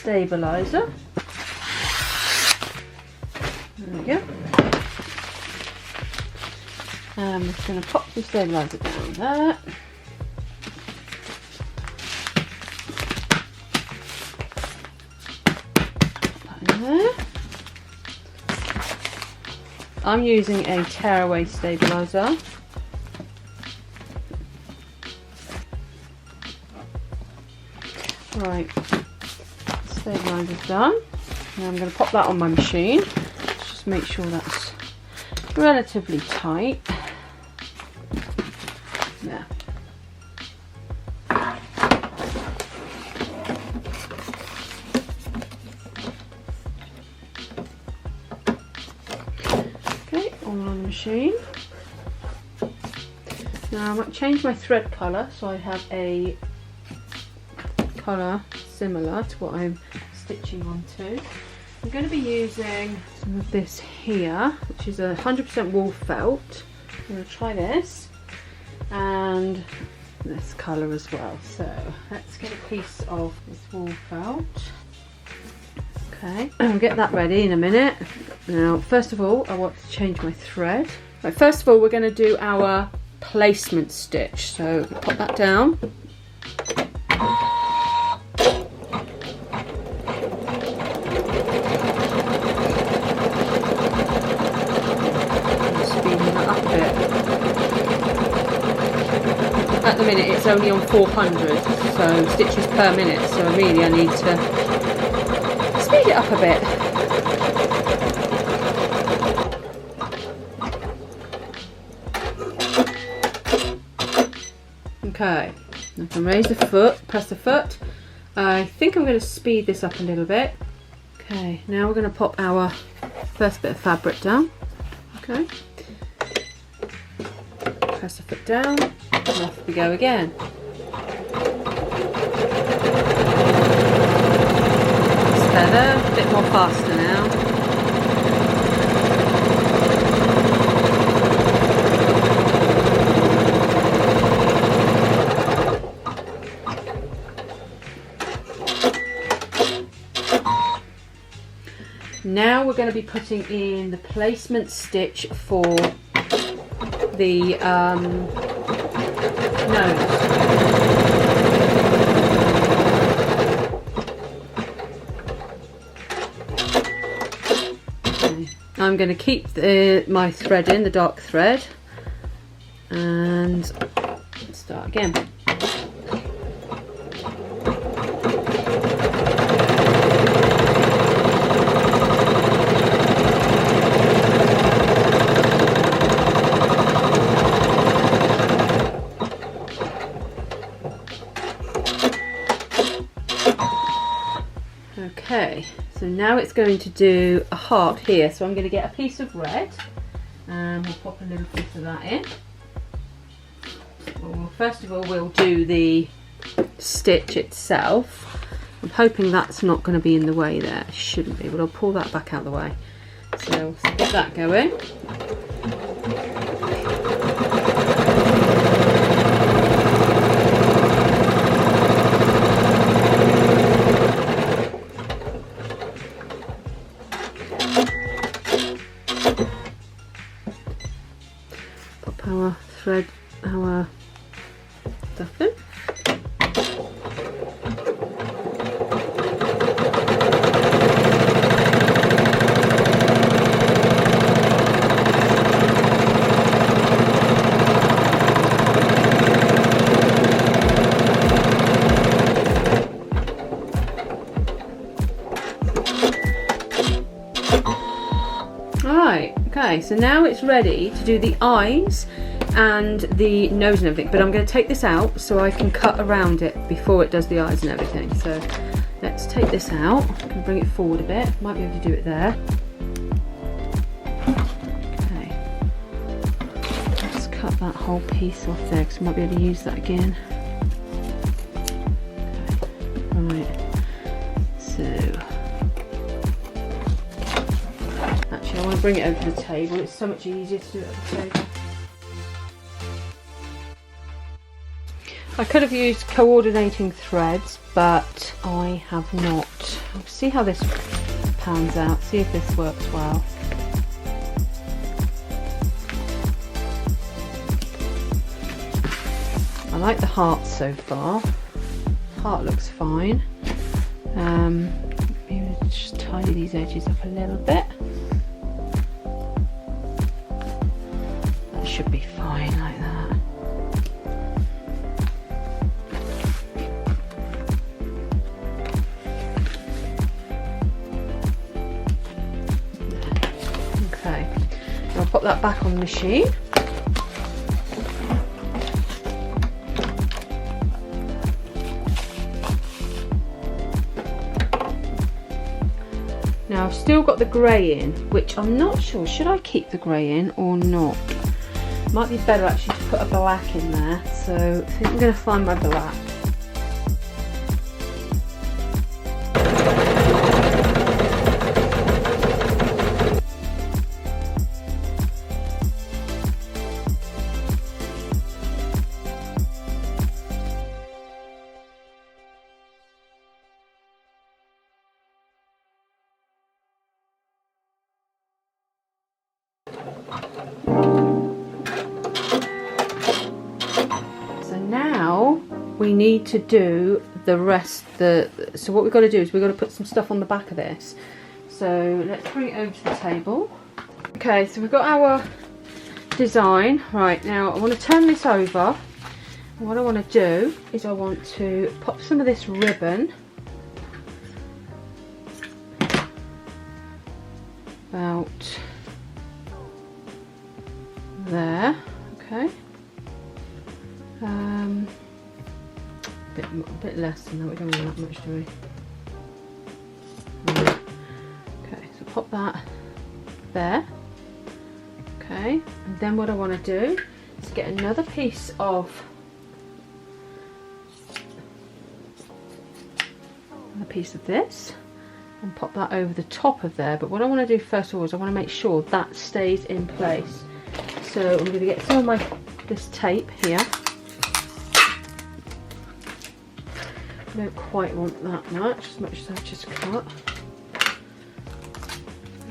stabilizer. There we go. I'm just going to pop the stabilizer down there. Put that in there. I'm using a tearaway stabilizer. Right, stabilizer's done. Now I'm going to pop that on my machine. Let's just make sure that's relatively tight. There. Okay, all on the machine. Now I might change my thread colour, so I have a colour similar to what I'm stitching onto. I'm going to be using some of this here, which is 100% wool felt. I'm going to try this and this colour as well. So let's get a piece of this wool felt. Okay, I'll get that ready in a minute. Now first of all I want to change my thread. Right, first of all we're going to do our placement stitch, so pop that down. At the minute it's only on 400 so stitches per minute, so really I need to speed it up a bit. Okay, I can raise the foot, press the foot. I think I'm going to speed this up a little bit. Okay, now we're going to pop our first bit of fabric down. Okay, press the foot down. And off we go again. It's better, a bit more faster now. Now we're going to be putting in the placement stitch for the nose. Okay. I'm going to keep my thread in, the dark thread, and start again. Okay, so now it's going to do a heart here, so I'm going to get a piece of red and we'll pop a little piece of that in. Well, first of all we'll do the stitch itself. I'm hoping that's not going to be in the way there. It shouldn't be, but I'll pull that back out of the way. So let's get that going. Our thread, our stuff in. Alright, okay, so now it's ready to do the eyes and the nose and everything, but I'm going to take this out so I can cut around it before it does the eyes and everything. So let's take this out. I'm going to bring it forward a bit, might be able to do it there. Okay, let's cut that whole piece off there because I might be able to use that again. Okay. Right, so actually I want to bring it over to the table, it's so much easier to do it at the table. I could have used coordinating threads, but I have not. I'll see how this pans out, see if this works well. I like the heart so far. Heart looks fine. Maybe just tidy these edges up a little bit. That should be fine like that. Okay, I'll put that back on the machine. Now I've still got the grey in, which I'm not sure, should I keep the grey in or not? Might be better actually to put a black in there, so I think I'm going to find my black. We need to do the rest. So what we've got to do is we've got to put some stuff on the back of this. So let's bring it over to the table. Okay, so we've got our design. Right, now I want to turn this over. And what I want to do is I want to pop some of this ribbon about there. Okay. A bit less than that, we don't want that much, do we? Right. Okay, so pop that there. Okay, and then what I want to do is get another piece of this and pop that over the top of there. But what I want to do first of all is I want to make sure that stays in place. So I'm going to get some of this tape here. I don't quite want that much as I've just cut.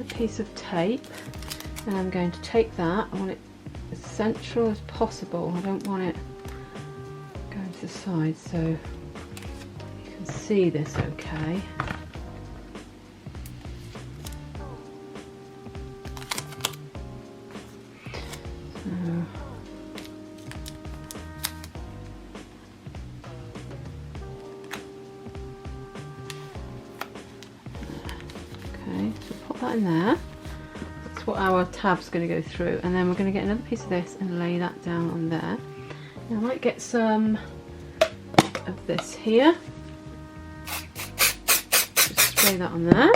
A piece of tape, and I'm going to take that. I want it as central as possible. I don't want it going to the side, so you can see this okay. In there, that's what our tab's going to go through, and then we're going to get another piece of this and lay that down on there. Now I might get some of this here, just spray that on there,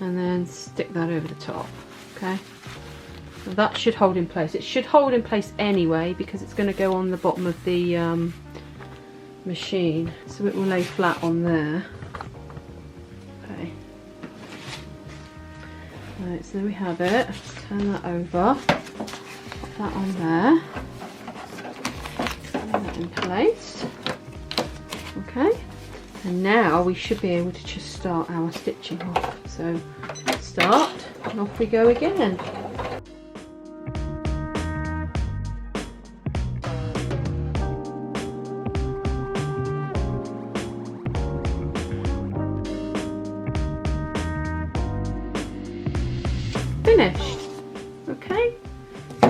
and then stick that over the top. Okay, so that should hold in place. It should hold in place anyway because it's going to go on the bottom of the machine, so it will lay flat on there. Right, so there we have it. Let's turn that over, pop that on there, put that in place. Okay, and now we should be able to just start our stitching off. So let's start, and off we go again. Finished. Okay,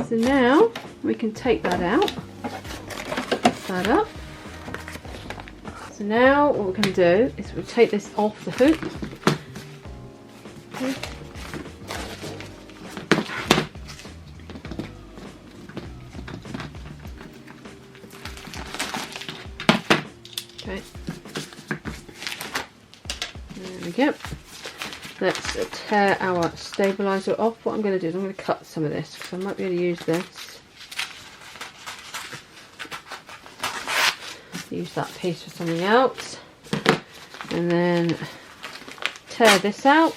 so now we can take that out, that up. So now what we're going to do is we'll take this off the hook. Okay. Okay. There we go. Let's tear our stabiliser off. What I'm going to do is I'm going to cut some of this because I might be able to use this. Use that piece for something else. And then tear this out.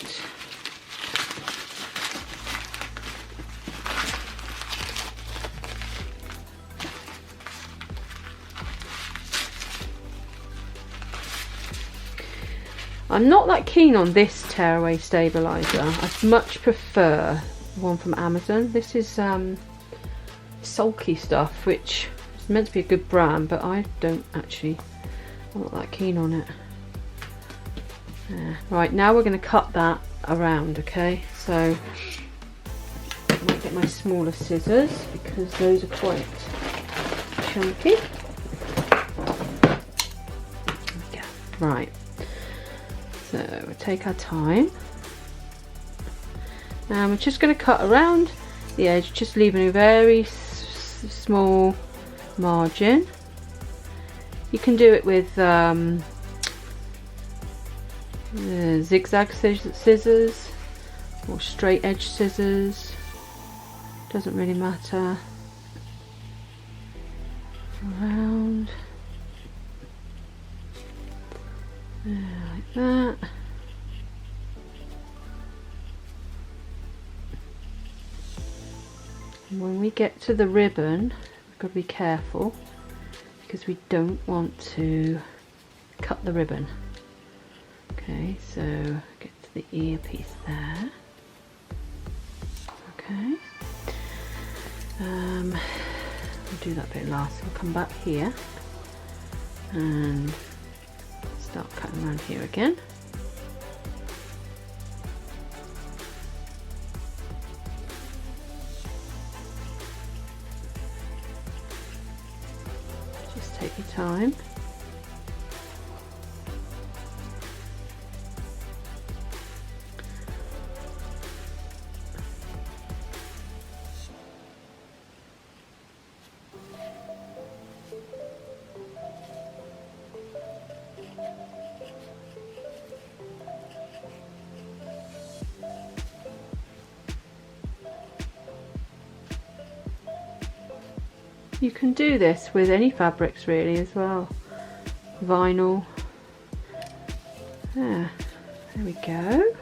I'm not that keen on this tearaway stabilizer. I much prefer one from Amazon. This is Sulky stuff, which is meant to be a good brand, but I'm not that keen on it. Right, now we're going to cut that around, okay? So I might get my smaller scissors because those are quite chunky. Okay, right. So we'll take our time. And we're just going to cut around the edge, just leaving a very small margin. You can do it with zigzag scissors or straight edge scissors, doesn't really matter. Around like that. And when we get to the ribbon, we've got to be careful because we don't want to cut the ribbon. Okay, so get to the earpiece there. Okay, we'll do that bit last. So we'll come back here and start cutting around here again. Just take your time. You can do this with any fabrics really as well. Vinyl. There we go.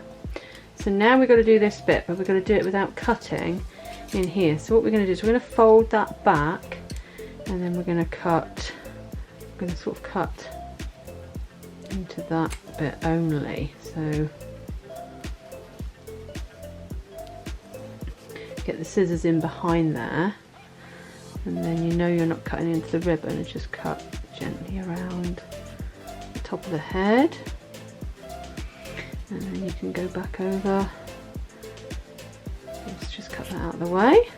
So now we've got to do this bit, but we're going to do it without cutting in here. So what we're going to do is we're going to fold that back and then we're going to cut, we're going to sort of cut into that bit only. So get the scissors in behind there. And then you know you're not cutting into the ribbon, and just cut gently around the top of the head. And then you can go back over. Let's just cut that out of the way.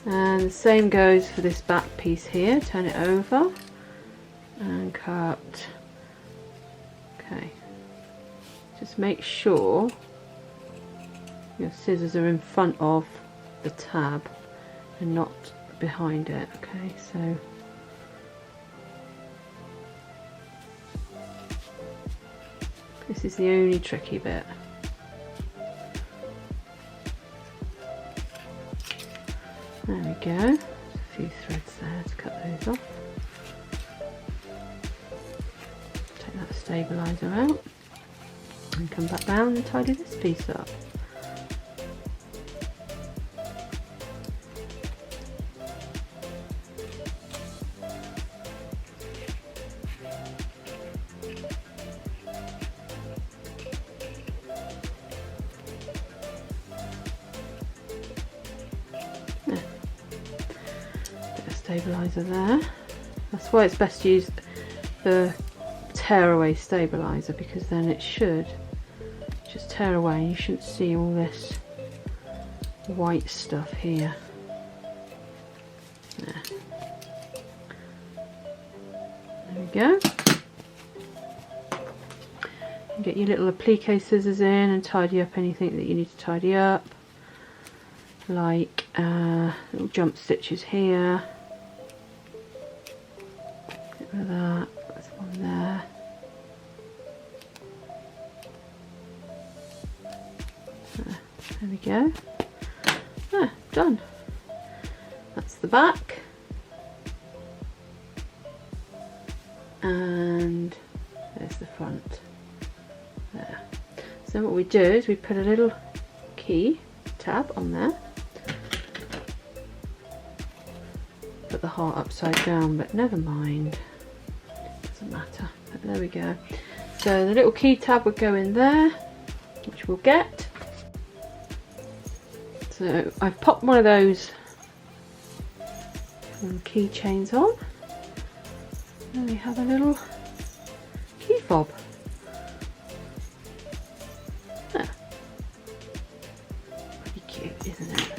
And the same goes for this back piece here. Turn it over and cut. Okay. Just make sure your scissors are in front of the tab and not behind it. Okay, so this is the only tricky bit. There we go. There's a few threads there to cut those off. Take that stabilizer out and come back round and tidy this piece up. Stabilizer there. That's why it's best to use the tearaway stabilizer, because then it should just tear away and you shouldn't see all this white stuff here. There we go. And get your little applique scissors in and tidy up anything that you need to tidy up, like little jump stitches here. That, there's one there. There we go. Done. That's the back. And there's the front. There. So what we do is we put a little key tab on there. Put the heart upside down, but never mind. Doesn't matter. But there we go. So the little key tab would go in there, which we'll get. So I've popped one of those keychains on. And we have a little key fob. Ah, pretty cute, isn't it?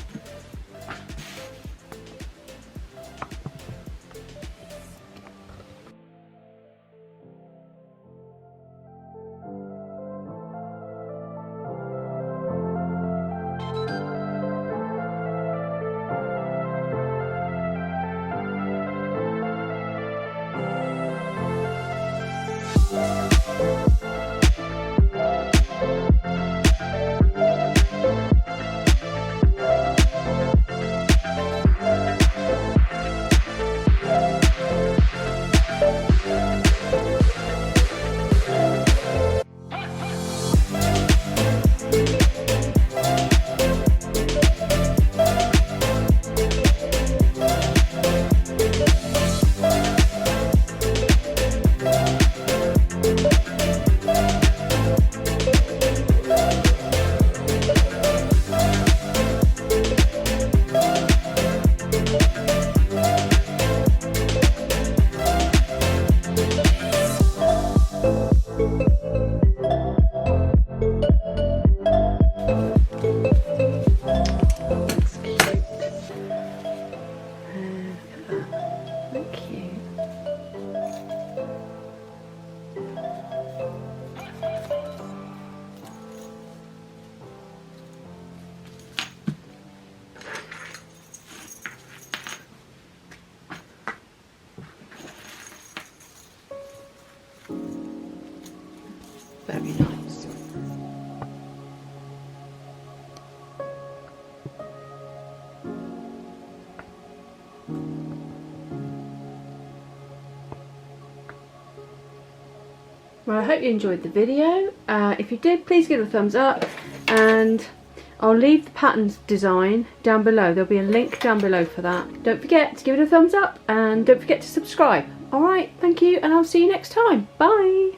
Very nice. Well, I hope you enjoyed the video. If you did, please give it a thumbs up, and I'll leave the pattern design down below. There'll be a link down below for that. Don't forget to give it a thumbs up, and don't forget to subscribe. Alright, thank you, and I'll see you next time. Bye!